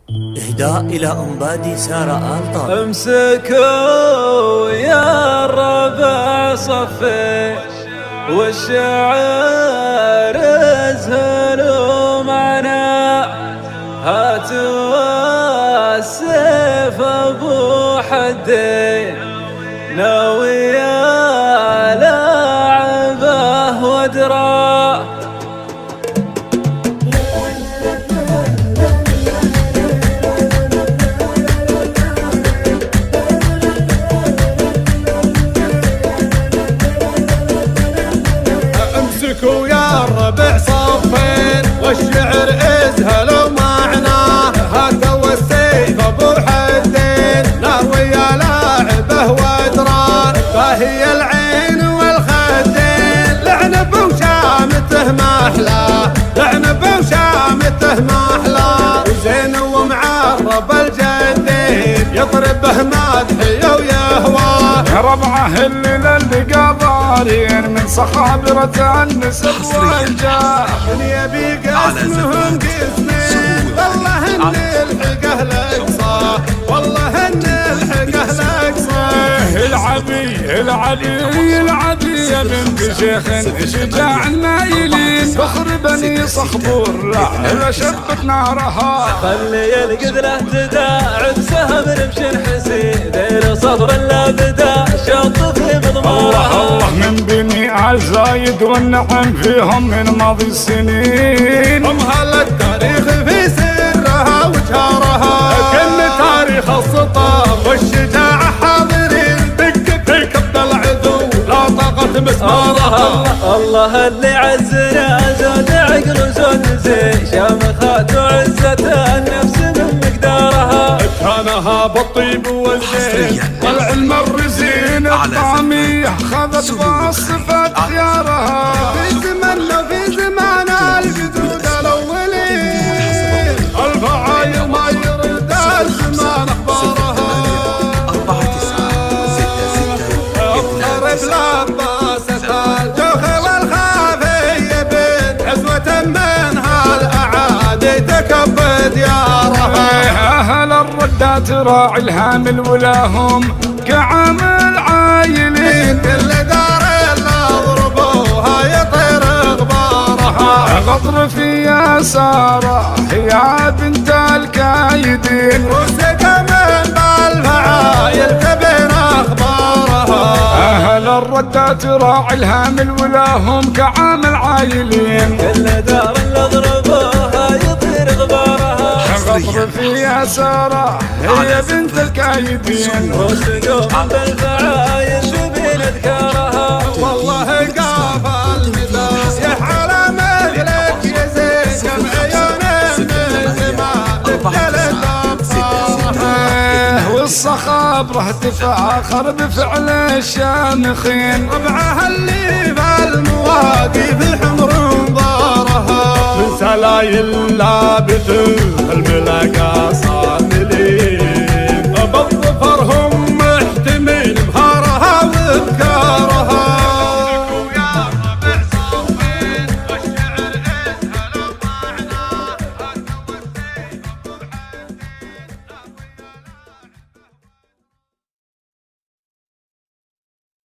إهداء إلى أنبادي سارة آل طارق. امسكوا يا الربع صفي والشعر ازهلوا معنا، هاتوا السيف ابو حدين ناوي لاعبه ودرا. امسكوا يا الربع صفين والشعر ازهلوا معنا، هاتوا السيف ابو حدين ناوي لاعبه ودران، فهي العين والخدين لعنب وشامته محلى، لعنب وشامته محلى، وزين ومعرب الجدين يطربه مدحي ويهوى. ربعه الليلة اللي قبارين من صخابرة النسب والجاه، من يبي قسمهم قسمين والله ان الحقه الاقصى، والله ان الحقه الاقصى. العبي يا بنت شيخ شجاع النايلين، فخر بني صخبور لا شبت نارها. خلي القدرة تداعب سهم نمشي حسين دير صبر لا بدا شط في مضمارها. الله من بني عزايد والنعم فيهم من ماضي السنين، هم هلا التاريخ في سرها وجهارها، كل تاريخ السطر والشجاعة حاضرين، دق في كبد العدو لا طاقة مسمارها. الله اللي عزنا زود عقل وزود زين، شامخات وعزة النفس من مقدارها، كانها بالطيب والزين والعلم الرزين الطعمية خذت بصفة خيارها. في زمننا في زمان الجدود الاولين، الفعايل ما يرد الزمان اخبارها. 496 لباسة الجوخ والخافية بنت عزوة منها الأعادي تكب ديارها. أهل الردات راعي الهامل ولاهم كعامل عايلين، كل دار اللي ضربوها يطير غبارها. غطر في يساره يا بنت الكايدين، وسك من بالفعايل تبين اخبارها. أهل الردات راعي الهامل ولاهم كعامل عايلين، كل دار اللي ضربوها يطير غبارها. غطر في يساره هي بنت الكايدين، وسقوم بالفعايل شبين اذكارها. والله قافل مداس على مهلك يزين، كم عيون من زمان والصخابرة تفاخر بفعل الشامخين. ربعها اللي في المواقف الحمر انظارها، من سلايل لابث